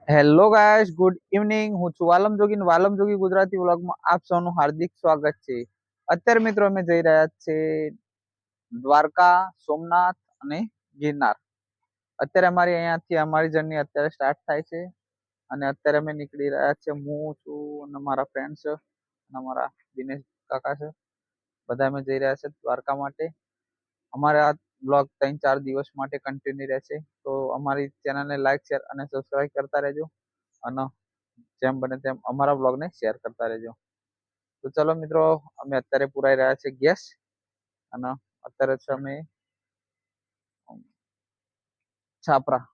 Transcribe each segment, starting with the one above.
Hello guys, good evening. હું છું વાલમ જોગી. વાલમ જોગી ગુજરાતી વ્લોગમાં આપ સૌનું હાર્દિક સ્વાગત છે. અત્યારે મિત્રો અમે જઈ રહ્યા છીએ દ્વારકા, સોમનાથ અને ગિરનાર. અત્યારે અહીંયાથી અમારી જર્ની અત્યારે સ્ટાર્ટ થાય છે અને અત્યારે અમે નીકળી રહ્યા છીએ. હું છું અને મારા ફ્રેન્ડ છે અને અમારા દિનેશ કાકા છે. બધા અમે જઈ રહ્યા છે દ્વારકા માટે. અમારે આ બ્લોગ 3-4 દિવસ માટે કન્ટિન્યુ રહેશે, તો અમારી ચેનલને લાઈક, શેર અને સબસ્ક્રાઇબ કરતા રહેજો અને જેમ બને તેમ અમારા બ્લોગને શેર કરતા રહેજો. તો ચલો મિત્રો, અમે અત્યારે પુરાઈ રહ્યા છે ગેસ અને અત્યારે છે અમે છાપરા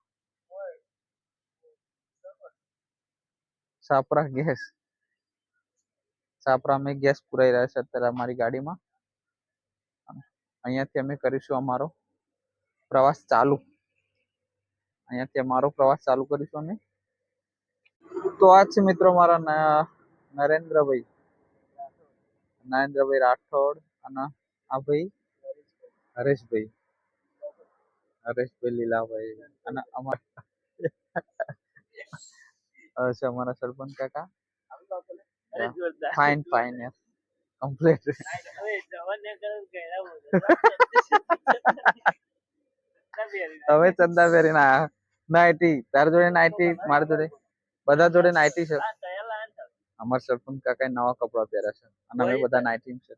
છાપરા અમે ગેસ પુરાઈ રહ્યા છે અત્યારે અમારી ગાડીમાં. અહીંયાથી અમે કરીશું અમારો પ્રવાસ ચાલુ. કરીશું અમે. તો આ છે મિત્રો મારા નરેન્દ્રભાઈ રાઠોડ અને આ ભાઈ હરેશભાઈ લીલાભાઈ અને અમારા સરપંચ કાકા. Fine complete. હવે ચંદા પહેરીને આયા. નાઇટી તાર જોડે, નાઇટી મારી જોડે, બધા જોડે નાઇટી છે. અમારા સરપંચ કાકા નવા કપડા પહેર્યા છે અને અમે બધા નાઇટી છે.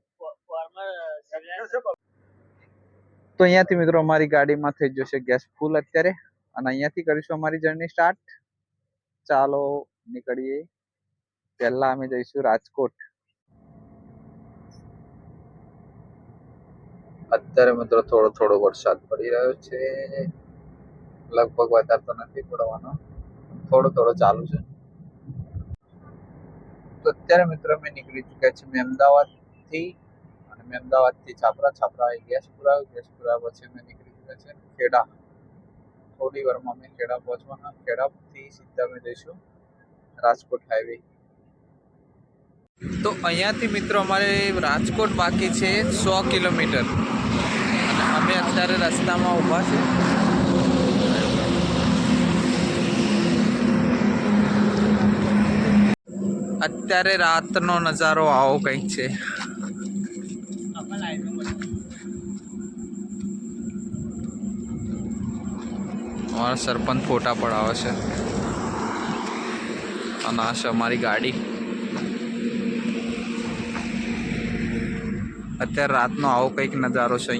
તો અહીંયાથી મિત્રો અમારી ગાડીમાં થઈ જશે ગેસ ફૂલ અત્યારે અને અહીંયાથી કરીશું અમારી જર્ની સ્ટાર્ટ. ચાલો નીકળીએ. પહેલા અમે જઈશું રાજકોટ. અત્યારે મિત્રો થોડો વરસાદ પડી રહ્યો છે. લગભગ વધારે તો નથી પડવાનો, થોડો ચાલુ છે. તો અત્યારે મિત્રો અમે નીકળી ચૂક્યા છીએ અમદાવાદ થી અને અમદાવાદ થી છાપરા ગેસ પુરાવ્યો પછી અમે નીકળી ચૂક્યા છે ખેડા. થોડી વારમાં અમે ખેડા પહોંચવાના. ખેડાથી સીધા અમે જઈશું રાજકોટ હાઈવે. તો અહીંયાથી મિત્રો અમારે રાજકોટ બાકી છે 100 કિલોમીટર અને અમે અત્યારે રસ્તામાં ઊભા છે. અત્યારે રાતનો નજારો આવો કંઈક છે. અમારા સરપંચ ફોટા પડાવે છે અને આ છે અમારી ગાડી. અત્યારે રાતનો આવો કંઈક નજારો છે.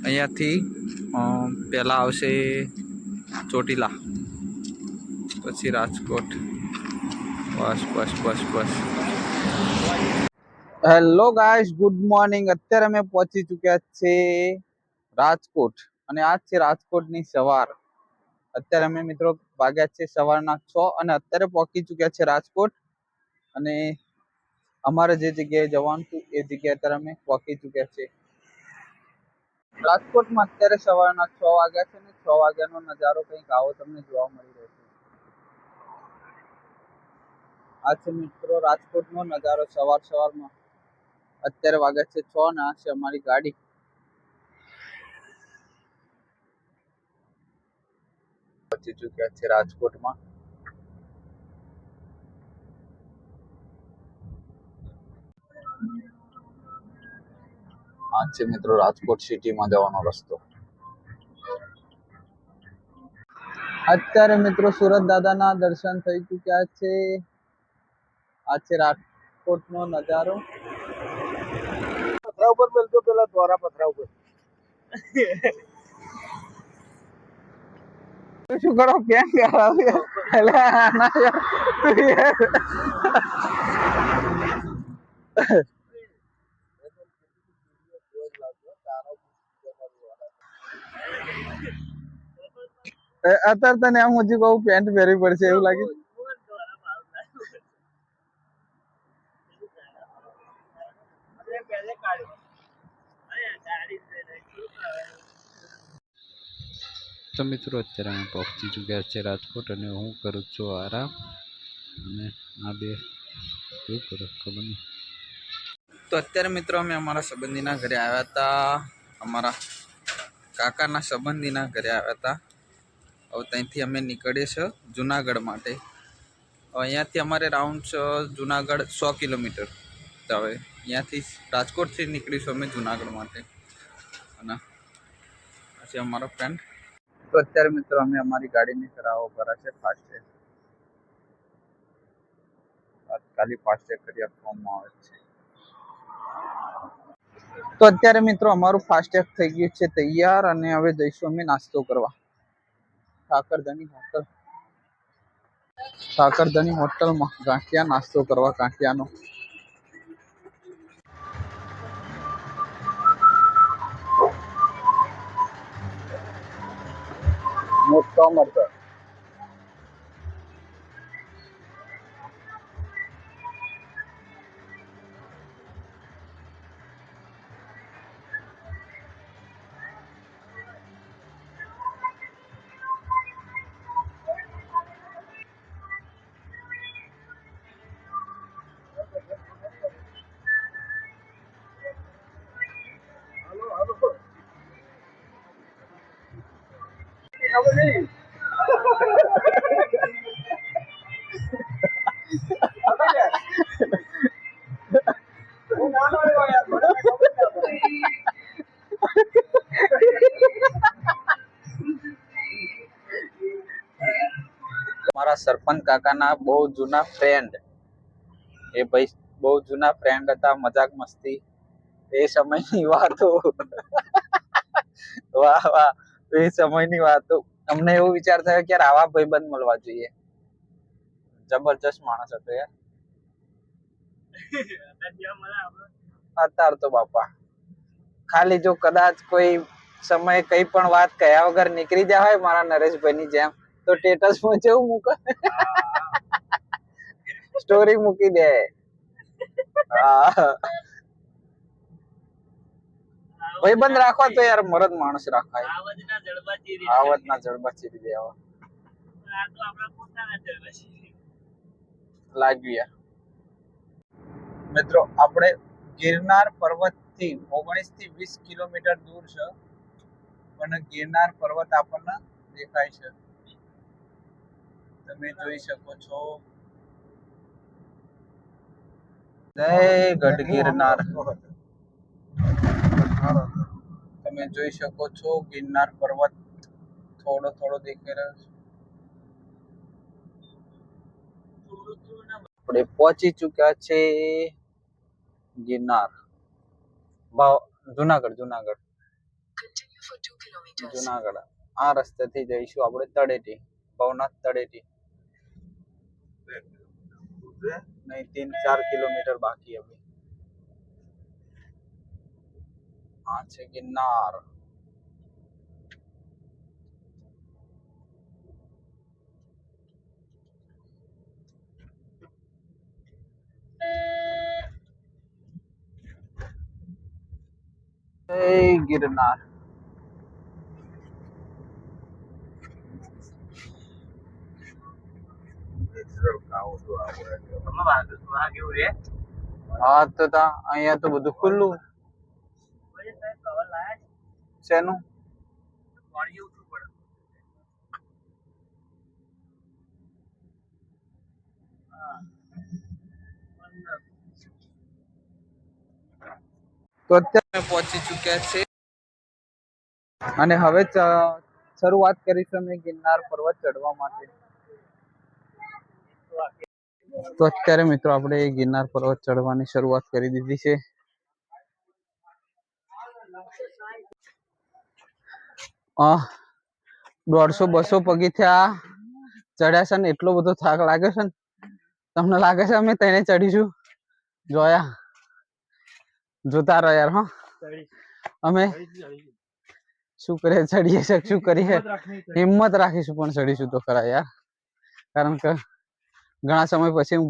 અહીંયાથી પહેલા આવશે ચોટીલા, પછી રાજકોટ. બસ. Hello guys, good morning. અત્યારે અમે પહોંચી ચૂક્યા છે રાજકોટ અને આ છે રાજકોટની સવાર. અત્યારે અમે મિત્રો વાગ્યા છે સવારના 6 અને અત્યારે પહોંચી ચૂક્યા છે રાજકોટ. અને અમારે જે જગ્યાએ જવાનું હતું એ જગ્યાએ અત્યારે અમે પહોંચી ચૂક્યા છે રાજકોટમાં. અત્યારે સવારના 6 વાગ્યા છે ને 6 વાગ્યાનો નજારો કંઈક આવો તમને જોવા મળી રહ્યો છે. આ છે મિત્રો રાજકોટનો નજારો સવારમાં. અત્યારે વાગ્યા છે 6 ને આ છે અમારી ગાડી. પહોંચી ચૂક્યા છે રાજકોટમાં. આ છે મિત્રો રાજકોટ સિટીમાં જવાનો રસ્તો. અત્યારે મિત્રો સુરત દાદાના દર્શન થઈ ચૂક્યા છે. આ છે રાજકોટનો નજારો. પથરા ઉપર મેલજો, પેલા દ્વારા પથરા ઉપર. શું કરો? કેમ અત્યારે તને એમ હજી બહુ પેન્ટ પહેરવી પડશે એવું લાગે. તો મિત્રો અત્યારે અમે પહોંચી ચૂક્યા છે રાજકોટ અને હું કરું છું આરામ અને આ બે શું કરો ખબર નહીં. તો અત્યારે મિત્રો અમે અમારા સંબંધીના ઘરે આવ્યા હતા. અમારા કાકાના સંબંધીના ઘરે આવ્યા હતા હવે ત્યાંથી અમે નીકળીએ છીએ જુનાગઢ માટે. અહીંયાથી અમારે રાઉન્ડ છે જુનાગઢ 100 કિલોમીટર. તો હવે અહીંયાથી રાજકોટથી નીકળીશું અમે જુનાગઢ માટે. અને પછી અમારો ફ્રેન્ડ. તો અત્યારે મિત્રો અમે અમારી ગાડીની કરાવો કરે છે ફાસ્ટેગ. તાત્કાલિક ફાસ્ટેગ કરી આપવામાં આવે છે. તો અત્યારે મિત્રો અમારું ફાસ્ટેગ થઈ ગયું છે તૈયાર અને હવે જઈશું અમે નાસ્તો કરવા સાકરધની હોટલમાં ગાંઠિયા નાસ્તો કરવા. ગાંઠિયાનો મોટો મળતો. મારા સરપંચ કાકાના બહુ જૂના ફ્રેન્ડ, એ ભાઈ બહુ જૂના ફ્રેન્ડ હતા. મજાક મસ્તી એ સમયની વાતો. વાહ વાહ, એ સમયની વાતો. અમને એવું વિચાર થયો કે આવા ભાઈબંધ મળવા જોઈએ. જબરજસ્ત માણસ હતો યાર. અત્યારે તો બાપા ખાલી જો કદાચ કોઈ સમય કઈ પણ વાત કયા વગર નીકળી જાય હોય મારા નરેશભાઈની જેમ, તો સ્ટેટસમાં જેવું મૂકે, સ્ટોરી મૂકી દે. ભાઈબંધ રાખો તો યાર મરદ માણસ રાખાય. આવતના જડબા ચીરી દેવા લાગ્યું યાર. મિત્રો આપણે ગિરનાર પર્વત થી 19 થી 20 કિલોમીટર દૂર છે, પણ ગિરનાર પર્વત આપણને દેખાય છે. તમે જોઈ શકો છો. જય ગઢ ગિરનાર. તમે જોઈ શકો છો ગિરનાર પર્વત થોડો થોડો દેખાઈ રહ્યો છે. આપણે પહોંચી ચુક્યા છે ગિરનાર. જુનાગઢ આ રસ્તેથી જઈશું આપણે તળેટી, ભવનાથ તળેટી. નહીં 3-4 કિલોમીટર બાકી હવે. આ છે ગિરનાર. ગિરનાર હા તો અહીંયા તો બધું ખુલ્લું. શેનું? તો અત્યારે પહોંચી ચુક્યા છે અને હવે શરૂઆત કરીશું અમે ગિરનાર પર્વત ચડવા માટે. તો અત્યારે મિત્રો આપણે ગિરનાર પર્વત ચડવાની શરૂઆત કરી દીધી છે. આ 150-200 પગથિયા ચડ્યા છે ને એટલો બધો થાક લાગે છે ને. તમને લાગે છે અમે તેને ચડીશું? જોતા રહો યાર. હા અમે શું કરીએ, ચડીએ છે શું કરીએ, હિંમત રાખીશું પણ ચડીશું તો ખરા યાર. કારણ કે ઘણા સમય પછી હું